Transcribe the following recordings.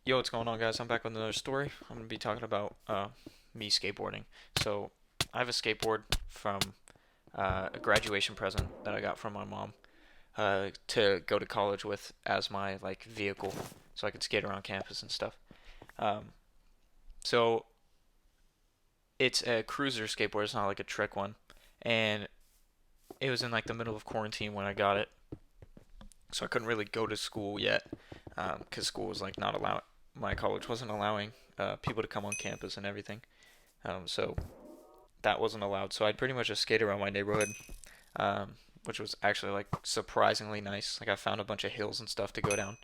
Yo, what's going on, guys? I'm back with another story. I'm gonna be talking about me skateboarding. So, I have a skateboard from a graduation present that I got from my mom to go to college with as my like vehicle, so I could skate around campus and stuff. Um, so it's a cruiser skateboard. It's not like a trick one, and it was in like the middle of quarantine when I got it, so I couldn't really go to school yet because school was like not allowing. My college wasn't allowing people to come on campus and everything. So that wasn't allowed. So I'd pretty much just skate around my neighborhood, um, which was actually like surprisingly nice. Like I found a bunch of hills and stuff to go down.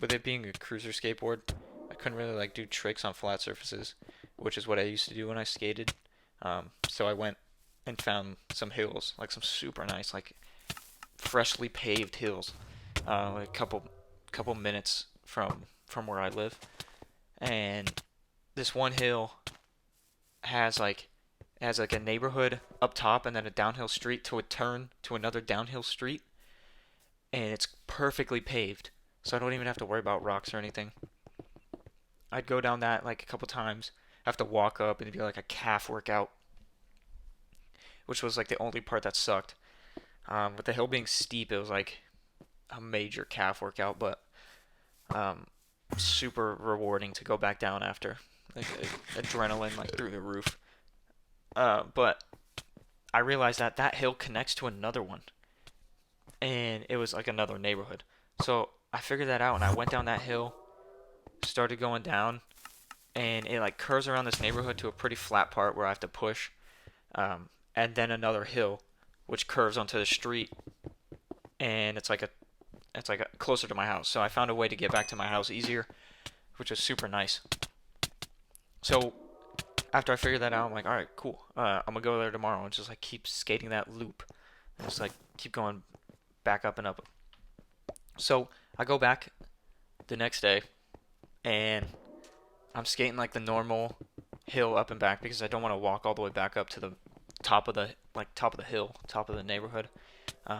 With it being a cruiser skateboard, I couldn't really like do tricks on flat surfaces, which is what I used to do when I skated. So I went and found some hills, like some super nice, like freshly paved hills, like a couple minutes from where I live. And this one hill has like has like a neighborhood up top and then a downhill street to a turn to another downhill street, and it's perfectly paved, so I don't even have to worry about rocks or anything. I'd go down that like a couple times, have to walk up and it'd be like a calf workout, which was like the only part that sucked. With the hill being steep, it was like a major calf workout, but um, super rewarding to go back down after. Like adrenaline like through the roof. But I realized that that hill connects to another one, and it was like another neighborhood. So I figured that out, and I went down that hill, started going down, and it like curves around this neighborhood to a pretty flat part where I have to push, and then another hill, which curves onto the street, and it's like a closer to my house. So I found a way to get back to my house easier, which was super nice. So after I figured that out, I'm like, all right, cool. I'm gonna go there tomorrow and just like keep skating that loop, and just like keep going back up and up. So I go back the next day, and I'm skating like the normal hill up and back because I don't want to walk all the way back up to the top of the hill, top of the neighborhood. So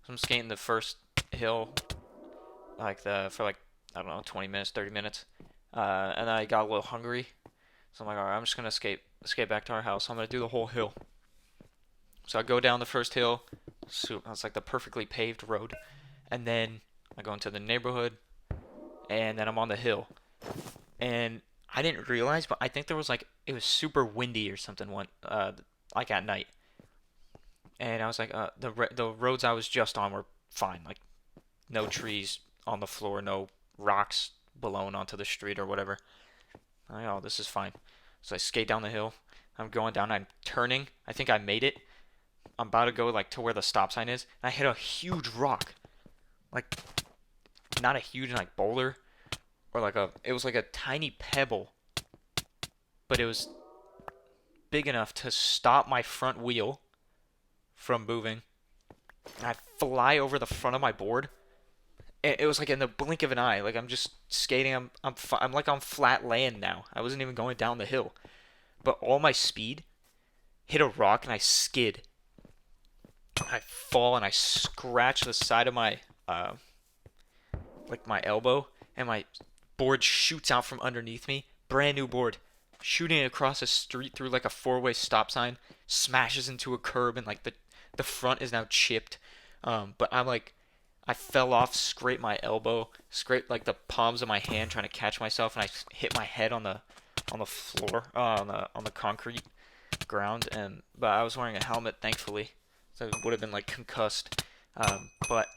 I'm skating the first hill like the for like I don't know 20 minutes, 30 minutes, and then I got a little hungry, so I'm like, all right, I'm just gonna skate back to our house. I'm gonna do the whole hill. So I go down the first hill, so it's like the perfectly paved road, and then I go into the neighborhood, and then I'm on the hill. And I didn't realize, but I think there was like it was super windy or something one like at night, and I was like, the roads I was just on were fine, like no trees on the floor, no rocks blown onto the street or whatever. I'm like, oh, this is fine. So I skate down the hill. I'm going down. I'm turning. I think I made it. I'm about to go like to where the stop sign is. And I hit a huge rock, like not a huge like boulder or like a. It was like a tiny pebble, but it was big enough to stop my front wheel from moving. I fly over the front of my board. It was like in the blink of an eye. Like I'm just skating. I'm like on flat land now. I wasn't even going down the hill, but all my speed hit a rock and I skid. I fall and I scratch the side of my like my elbow, and my board shoots out from underneath me. Brand new board, shooting across the street through like a four-way stop sign, smashes into a curb, and like the front is now chipped. But I'm like, I fell off, scraped my elbow, scraped like the palms of my hand trying to catch myself, and I hit my head on the floor, on the concrete ground. And but I was wearing a helmet, thankfully, so it would have been like concussed. But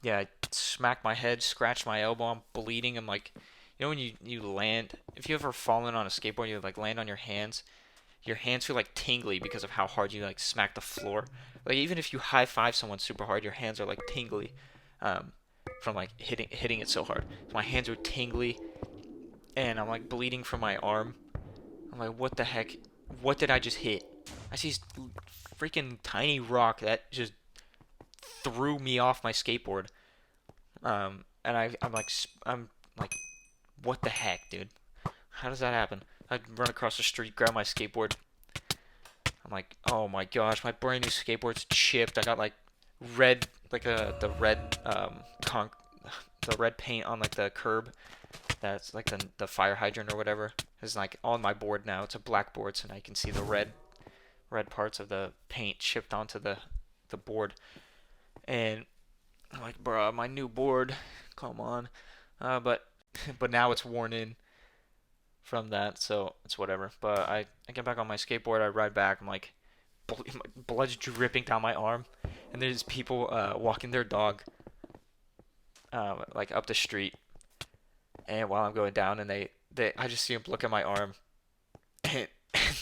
yeah, I smacked my head, scratched my elbow, I'm bleeding. I'm like, when you land, if you ever fallen on a skateboard, you like land on your hands feel like tingly because of how hard you like smack the floor. Like even if you high five someone super hard, your hands are like tingly, um, from like hitting it so hard. So my hands are tingly, and I'm like bleeding from my arm. I'm like, what the heck? What did I just hit? I see this freaking tiny rock that just threw me off my skateboard. And I'm like, what the heck, dude? How does that happen? I run across the street, grab my skateboard. I'm like, oh my gosh, my brand new skateboard's chipped. I got like red, like the red the red paint on like the curb. That's like the fire hydrant or whatever. Is like on my board now. It's a black board, so now you can see the red parts of the paint chipped onto the board. And I'm like, bro, my new board, come on. But but now it's worn in from that, so it's whatever. But I get back on my skateboard, I ride back. I'm like, blood's dripping down my arm, and there's people walking their dog like up the street. And while I'm going down, and I just see them look at my arm and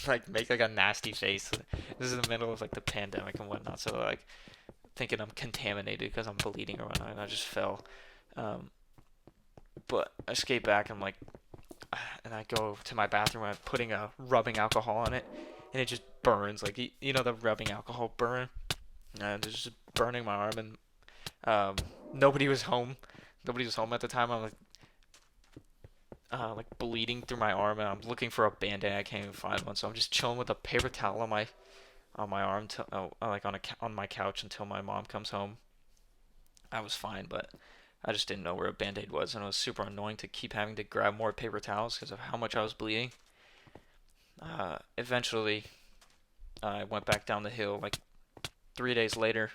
like make like a nasty face. This is in the middle of like the pandemic and whatnot, so like thinking I'm contaminated because I'm bleeding or whatnot, and I just fell. Um, but I skate back, and I'm like, and I go to my bathroom, and I'm putting a rubbing alcohol on it, and it just burns. Like you know the rubbing alcohol burn, and it's just burning my arm, and nobody was home. Nobody was home at the time. I'm like bleeding through my arm, and I'm looking for a band-aid. I can't even find one, so I'm just chilling with a paper towel on my arm, like on my couch until my mom comes home. I was fine, but I just didn't know where a band-aid was, and it was super annoying to keep having to grab more paper towels because of how much I was bleeding. Eventually, I went back down the hill like 3 days later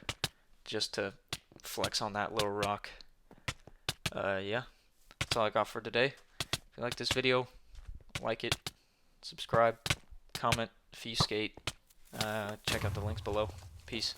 just to flex on that little rock. Yeah, that's all I got for today. If you like this video, like it, subscribe, comment if you skate. Check out the links below. Peace.